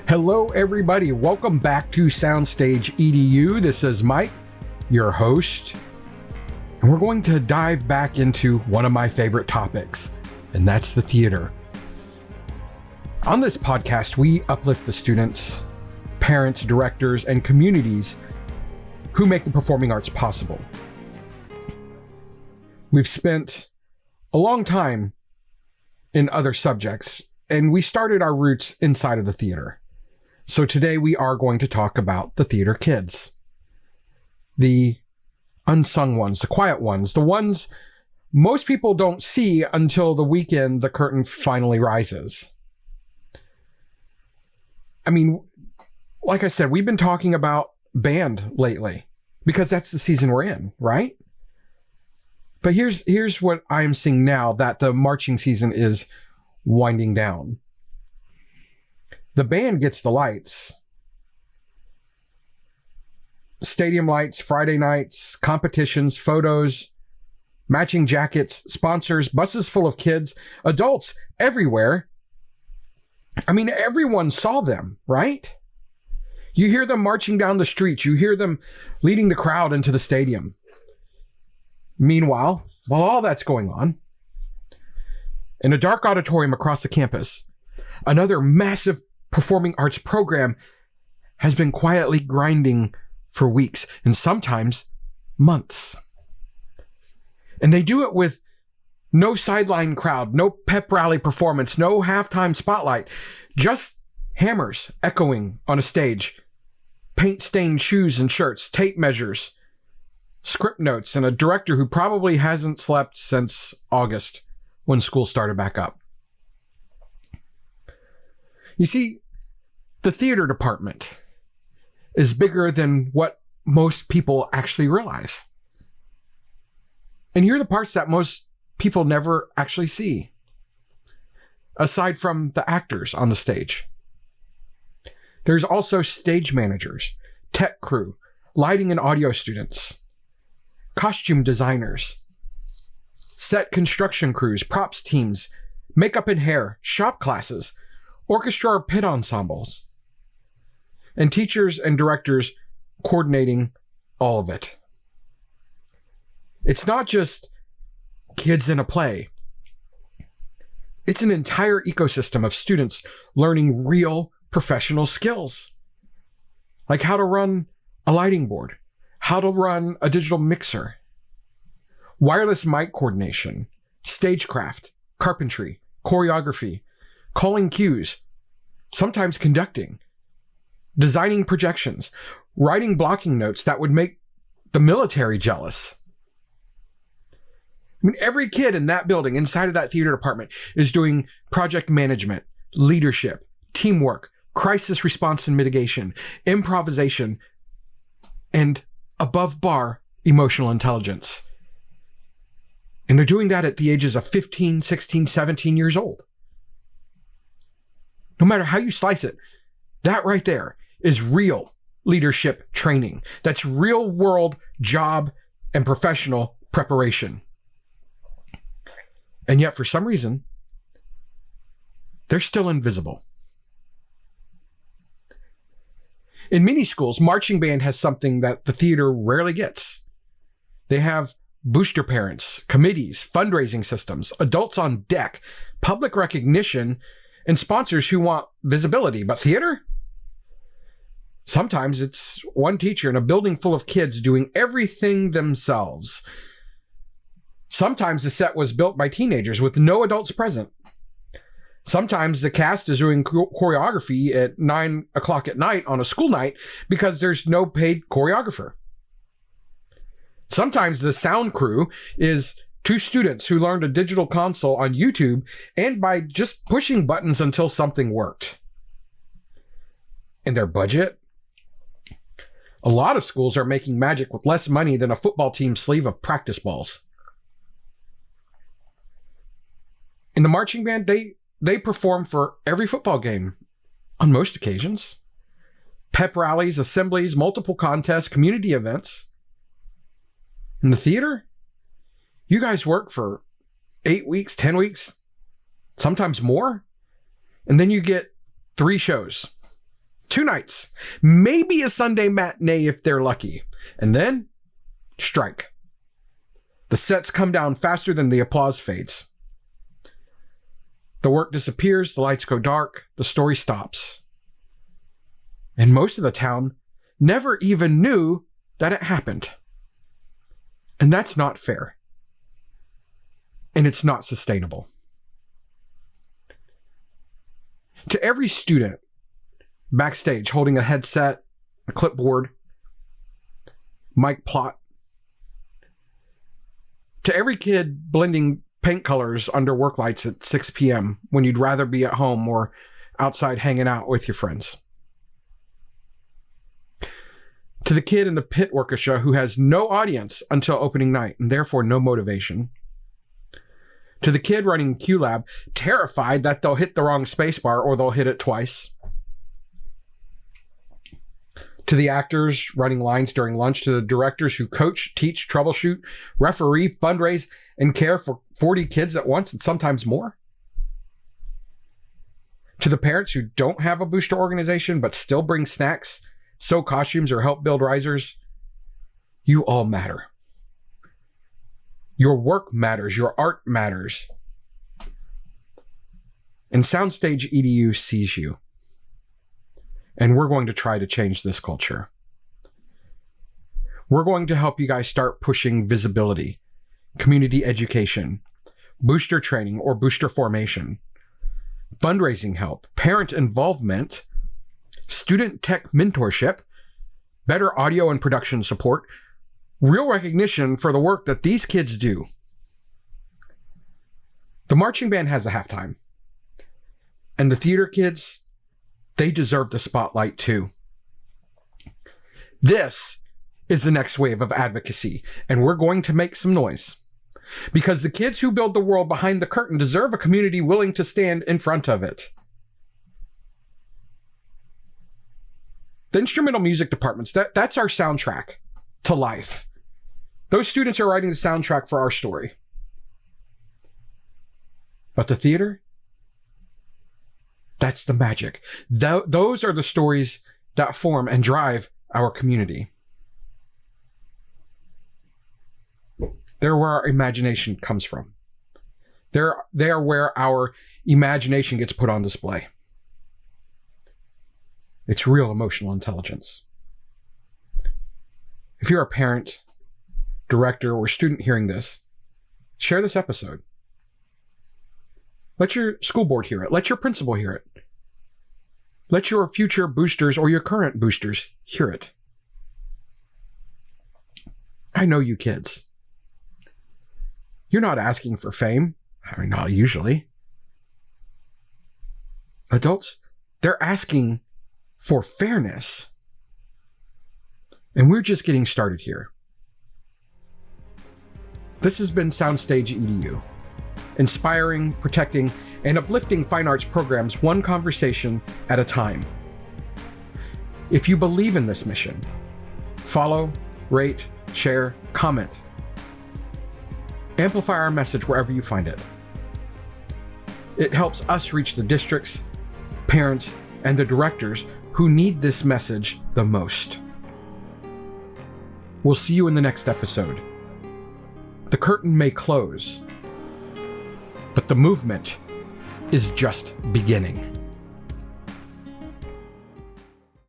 Hello, everybody. Welcome back to Soundstage EDU. This is Mike, your host, and we're going to dive back into one of my favorite topics, and that's the theater. On this podcast, we uplift the students, parents, directors, and communities who make the performing arts possible. We've spent a long time in other subjects, and we started our roots inside of the theater. So today we are going to talk about the theater kids. The unsung ones, the quiet ones, the ones most people don't see until the weekend the curtain finally rises. I mean, like I said, we've been talking about band lately because that's the season we're in, right? But here's what I'm seeing now that the marching season is winding down. The band gets the lights. Stadium lights, Friday nights, competitions, photos, matching jackets, sponsors, buses full of kids, adults everywhere. I mean, everyone saw them, right? You hear them marching down the streets. You hear them leading the crowd into the stadium. Meanwhile, while all that's going on, in a dark auditorium across the campus, another massive performing arts program has been quietly grinding for weeks and sometimes months. And they do it with no sideline crowd, no pep rally performance, no halftime spotlight, just hammers echoing on a stage, paint-stained shoes and shirts, tape measures, script notes, and a director who probably hasn't slept since August when school started back up. You see, the theater department is bigger than what most people actually realize. And here are the parts that most people never actually see, aside from the actors on the stage. There's also stage managers, tech crew, lighting and audio students, costume designers, set construction crews, props teams, makeup and hair, shop classes, orchestra or pit ensembles, and teachers and directors coordinating all of it. It's not just kids in a play. It's an entire ecosystem of students learning real professional skills, like how to run a lighting board, how to run a digital mixer, wireless mic coordination, stagecraft, carpentry, choreography, calling cues, sometimes conducting, designing projections, writing blocking notes that would make the military jealous. I mean, every kid in that building, inside of that theater department, is doing project management, leadership, teamwork, crisis response and mitigation, improvisation, and above bar emotional intelligence. And they're doing that at the ages of 15, 16, 17 years old. No matter how you slice it, that right there is real leadership training. That's real world job and professional preparation. And yet, for some reason, they're still invisible. In many schools, marching band has something that the theater rarely gets. They have booster parents, committees, fundraising systems, adults on deck, public recognition, and sponsors who want visibility. But theater? Sometimes it's one teacher in a building full of kids doing everything themselves. Sometimes the set was built by teenagers with no adults present. Sometimes the cast is doing choreography at 9 o'clock at night on a school night because there's no paid choreographer. Sometimes the sound crew is two students who learned a digital console on YouTube and by just pushing buttons until something worked. And their budget? A lot of schools are making magic with less money than a football team's sleeve of practice balls. In the marching band, they perform for every football game on most occasions. Pep rallies, assemblies, multiple contests, community events. In the theater, you guys work for 8 weeks, 10 weeks, sometimes more. And then you get 3 shows 2 nights, maybe a Sunday matinee if they're lucky, and then strike. The sets come down faster than the applause fades. The work disappears, the lights go dark, the story stops. And most of the town never even knew that it happened. And that's not fair. And it's not sustainable. To every student backstage holding a headset, a clipboard, mic plot, to every kid blending paint colors under work lights at 6 p.m. when you'd rather be at home or outside hanging out with your friends. To the kid in the pit orchestra who has no audience until opening night and therefore no motivation. To the kid running Q Lab, terrified that they'll hit the wrong spacebar or they'll hit it twice. To the actors running lines during lunch, to the directors who coach, teach, troubleshoot, referee, fundraise, and care for 40 kids at once and sometimes more. To the parents who don't have a booster organization but still bring snacks, sew costumes, or help build risers. You all matter. Your work matters. Your art matters. And Soundstage EDU sees you. And we're going to try to change this culture. We're going to help you guys start pushing visibility, community education, booster training or booster formation, fundraising help, parent involvement, student tech mentorship, better audio and production support, real recognition for the work that these kids do. The marching band has a halftime. And the theater kids, they deserve the spotlight too. This is the next wave of advocacy, and we're going to make some noise. Because the kids who build the world behind the curtain deserve a community willing to stand in front of it. The instrumental music departments, that's our soundtrack to life. Those students are writing the soundtrack for our story. But the theater, that's the magic. Those are the stories that form and drive our community. They're where our imagination comes from. They are where our imagination gets put on display. It's real emotional intelligence. If you're a parent, director, or student hearing this, share this episode. Let your school board hear it. Let your principal hear it. Let your future boosters or your current boosters hear it. I know you kids. You're not asking for fame. I mean, not usually. Adults, they're asking for fairness. And we're just getting started here. This has been Soundstage EDU, inspiring, protecting, and uplifting fine arts programs one conversation at a time. If you believe in this mission, follow, rate, share, comment. Amplify our message wherever you find it. It helps us reach the districts, parents, and the directors who need this message the most. We'll see you in the next episode. The curtain may close, but the movement is just beginning.